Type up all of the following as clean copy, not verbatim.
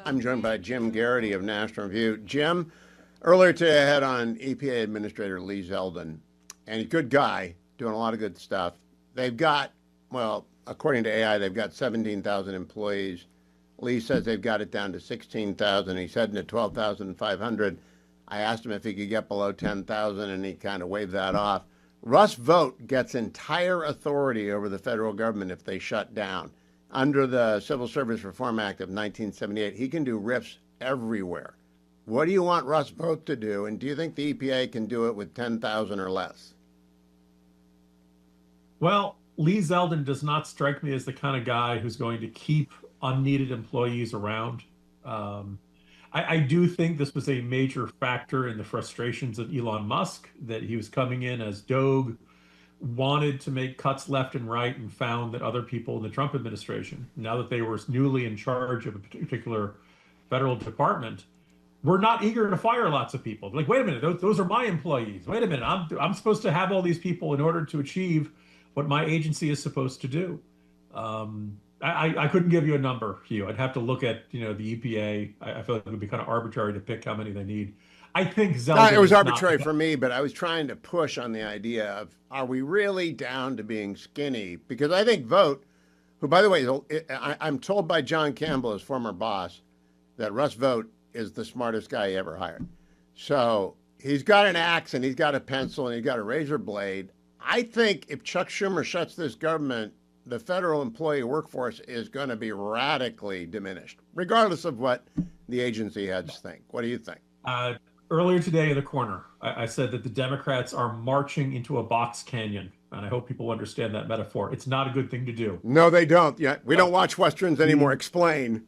I'm joined by Jim Garrity of National Review. Jim, earlier today I had on EPA Administrator Lee Zeldin, and he's a good guy, doing a lot of good stuff. They've got, well, according to AI, they've got 17,000 employees. Lee says they've got it down to 16,000. He's heading to 12,500. I asked him if he could get below 10,000, and he kind of waved that off. Russ Vought gets entire authority over the federal government if they shut down. Under the Civil Service Reform Act of 1978, he can do RIFs everywhere. What do you want Russ Vought to do, and do you think the EPA can do it with 10,000 or less? Well, Lee Zeldin does not strike me as the kind of guy who's going to keep unneeded employees around. I do think this was a major factor in the frustrations of Elon Musk, that he was coming in as Doge, wanted to make cuts left and right, and found that other people in the Trump administration, now that they were newly in charge of a particular federal department, were not eager to fire lots of people. Like, wait a minute, those are my employees. Wait a minute, I'm supposed to have all these people in order to achieve what my agency is supposed to do. I couldn't give you a number, Hugh. I'd have to look at, the EPA. I feel like it would be kind of arbitrary to pick how many they need. I think Zeldin it was arbitrary for me, but I was trying to push on the idea of, are we really down to being skinny? Because I think Vought, who, by the way, I'm told by John Campbell, his former boss, that Russ Vought is the smartest guy he ever hired. So he's got an axe and he's got a pencil and he's got a razor blade. I think if Chuck Schumer shuts this government, the federal employee workforce is going to be radically diminished, regardless of what the agency heads think. What do you think? Earlier today in the corner, I said that the Democrats are marching into a box canyon, and I hope people understand that metaphor. It's not a good thing to do. No, they don't. Yeah, we don't watch Westerns anymore. Explain.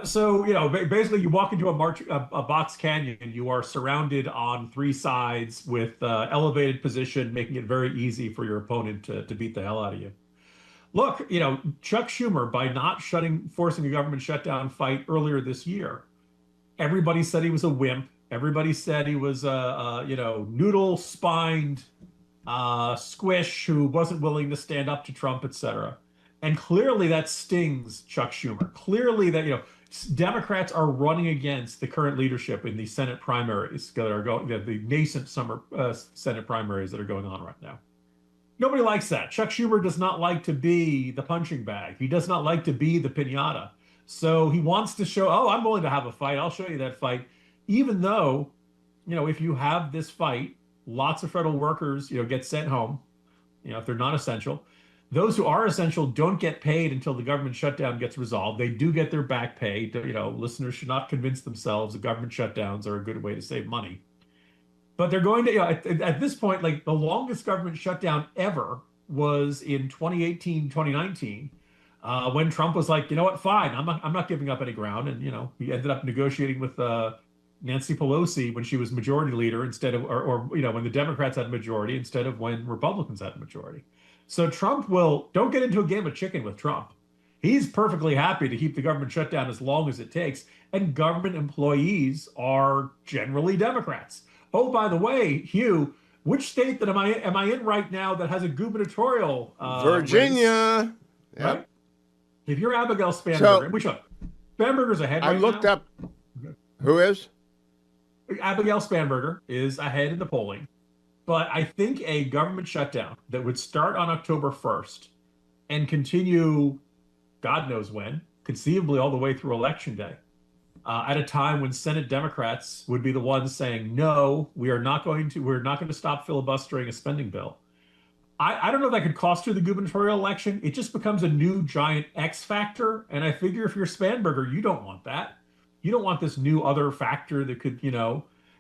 So, basically you walk into a box canyon, and you are surrounded on three sides with elevated position, making it very easy for your opponent to beat the hell out of you. Look, Chuck Schumer, by not forcing a government shutdown fight earlier this year, everybody said he was a wimp. Everybody said he was a noodle-spined squish who wasn't willing to stand up to Trump, etc. And clearly that stings Chuck Schumer. Clearly that, Democrats are running against the current leadership in the Senate primaries that are going, the nascent summer Senate primaries that are going on right now. Nobody likes that. Chuck Schumer does not like to be the punching bag. He does not like to be the piñata. So he wants to show, oh, I'm willing to have a fight. I'll show you that fight. Even though, if you have this fight, lots of federal workers, get sent home, if they're not essential. Those who are essential don't get paid until the government shutdown gets resolved. They do get their back pay. Listeners should not convince themselves that government shutdowns are a good way to save money. But they're going to, at this point, like the longest government shutdown ever was in 2018, 2019, when Trump was like, you know what, fine, I'm not giving up any ground. And, he ended up negotiating with Nancy Pelosi when she was majority leader instead of, or when the Democrats had a majority instead of when Republicans had a majority. So Trump don't get into a game of chicken with Trump. He's perfectly happy to keep the government shut down as long as it takes. And government employees are generally Democrats. Oh, by the way, Hugh, which state am I in right now that has a Virginia. Race, right? Yep. If you're Abigail Spanberger, Spanberger's ahead right now. I looked up. Who is? Abigail Spanberger is ahead in the polling. But I think a government shutdown that would start on October 1st and continue God knows when, conceivably all the way through Election Day, at a time when Senate Democrats would be the ones saying, no, we're not going to stop filibustering a spending bill. I don't know if that could cost her the gubernatorial election. It just becomes a new giant X factor. And I figure if you're Spanberger, you don't want that. You don't want this new other factor that could,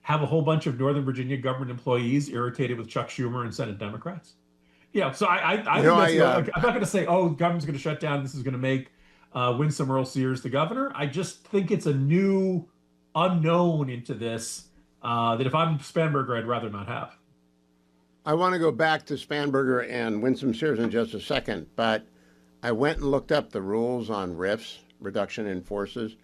have a whole bunch of Northern Virginia government employees irritated with Chuck Schumer and Senate Democrats. So I'm not going to say, oh, the government's going to shut down. This is going to make Winsome Earl Sears the governor. I just think it's a new unknown into this that if I'm Spanberger, I'd rather not have. I want to go back to Spanberger and Winsome Sears in just a second, but I went and looked up the rules on RIFs, reduction in forces.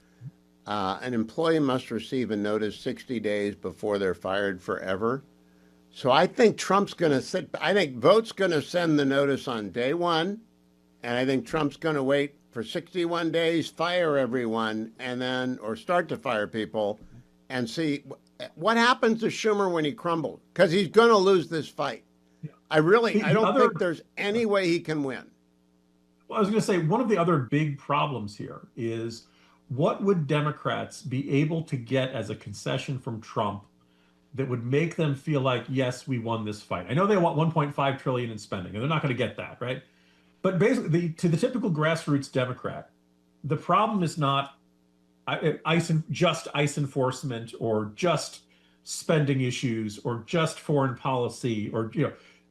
An employee must receive a notice 60 days before they're fired forever. So I think Trump's going to I think Vought's going to send the notice on day one, and I think Trump's going to wait for 61 days, fire everyone, and then, or start to fire people, and see what happens to Schumer when he crumbles, because he's going to lose this fight. I don't think there's any way he can win. Well, I was going to say, one of the other big problems here is, what would Democrats be able to get as a concession from Trump that would make them feel like, yes, we won this fight? I know they want 1.5 trillion in spending, and they're not going to get that, right? But basically, to the typical grassroots Democrat, the problem is not just ICE enforcement, or just spending issues, or just foreign policy, or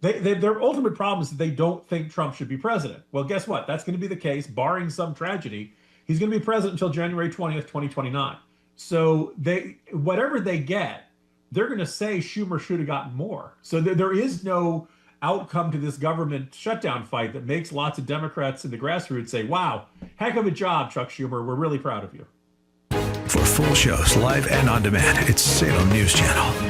their ultimate problem is that they don't think Trump should be president. Well, guess what? That's going to be the case, barring some tragedy. He's going to be president until January 20th, 2029. So whatever they get, they're going to say Schumer should have gotten more. So there is no outcome to this government shutdown fight that makes lots of Democrats in the grassroots say, wow, heck of a job, Chuck Schumer. We're really proud of you. For full shows, live and on demand, it's Salem News Channel.